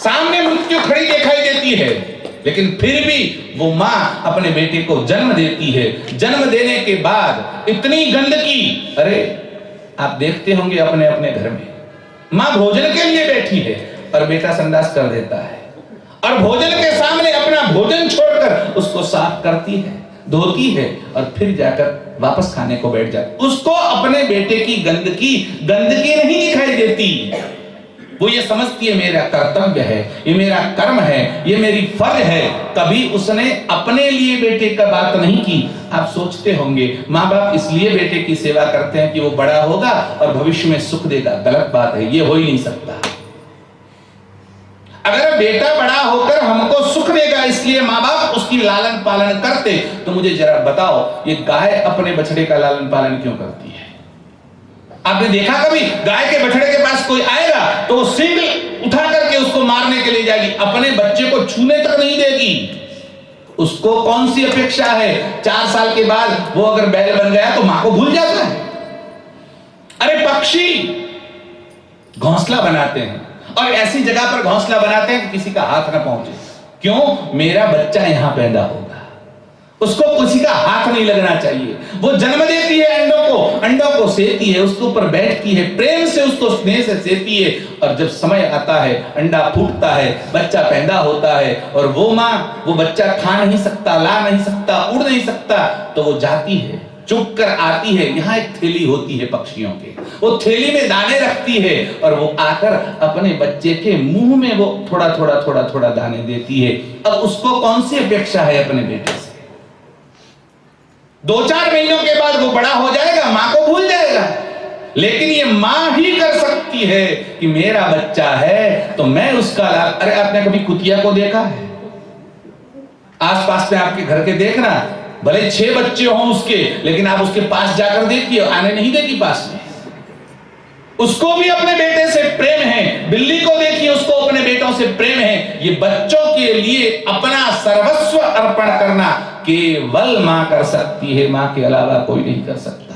सामने मृत्यु खड़ी दिखाई देती है, लेकिन फिर भी वो माँ अपने बेटे को जन्म देती है। जन्म देने के बाद इतनी गंदगी, अरे आप देखते होंगे अपने अपने घर में, माँ भोजन के लिए बैठी है और बेटा संडास कर देता है, और भोजन के सामने अपना भोजन छोड़कर उसको साफ करती है, धोती है, और फिर जाकर वापस खाने को बैठ जाती। उसको अपने बेटे की गंदगी नहीं दिखाई देती। वो ये समझती है मेरा कर्तव्य है, ये मेरा कर्म है, ये मेरी फर्ज है। कभी उसने अपने लिए बेटे का बात नहीं की। आप सोचते होंगे माँ बाप इसलिए बेटे की सेवा करते हैं कि वो बड़ा होगा और भविष्य में सुख देगा। गलत बात है, ये हो ही नहीं सकता। अगर बेटा बड़ा होकर हमको सुख देगा इसलिए माँ बाप उसकी लालन पालन करते, तो मुझे जरा बताओ ये गाय अपने बछड़े का लालन पालन क्यों करती है? आपने देखा कभी गाय के बछड़े के पास कोई आएगा तो वो सींग उठा करके उसको मारने के लिए जाएगी, अपने बच्चे को छूने तक नहीं देगी। उसको कौन सी अपेक्षा है? 4 साल के बाद वो अगर बैल बन गया तो मां को भूल जाता है। अरे पक्षी घोंसला बनाते हैं और ऐसी जगह पर घोंसला बनाते हैं कि किसी का हाथ ना पहुंचे। क्यों? मेरा बच्चा यहां पैदा होगा, उसको किसी का हाथ नहीं लगना चाहिए। वो जन्म देती है अंडों को सेती है, उसके ऊपर बैठती है, प्रेम से उसको स्नेह से सेती है, और जब समय आता है अंडा फूटता है, बच्चा पैदा होता है, और वो माँ वो बच्चा खा नहीं सकता, ला नहीं सकता, उड़ नहीं सकता, तो वो जाती है, चुप कर आती है। यहाँ एक थैली होती है पक्षियों के, वो थैली में दाने रखती है और वो आकर अपने बच्चे के मुंह में वो थोड़ा थोड़ा दाने देती है। अब उसको कौन सी अपेक्षा है अपने बेटे से? 2-4 महीनों के बाद वो बड़ा हो जाएगा, मां को भूल जाएगा। लेकिन ये मां ही कर सकती है कि मेरा बच्चा है तो मैं उसका लाल। अरे आपने कभी कुतिया को देखा है? आसपास में आपके घर के देखना, भले 6 बच्चे हों उसके, लेकिन आप उसके पास जाकर देखिए, आने नहीं देगी पास में। उसको भी अपने बेटे से प्रेम है। बिल्ली को देखिए, उसको अपने बेटों से प्रेम है। ये बच्चों के लिए अपना सर्वस्व अर्पण करना केवल मां कर सकती है, मां के अलावा कोई नहीं कर सकता।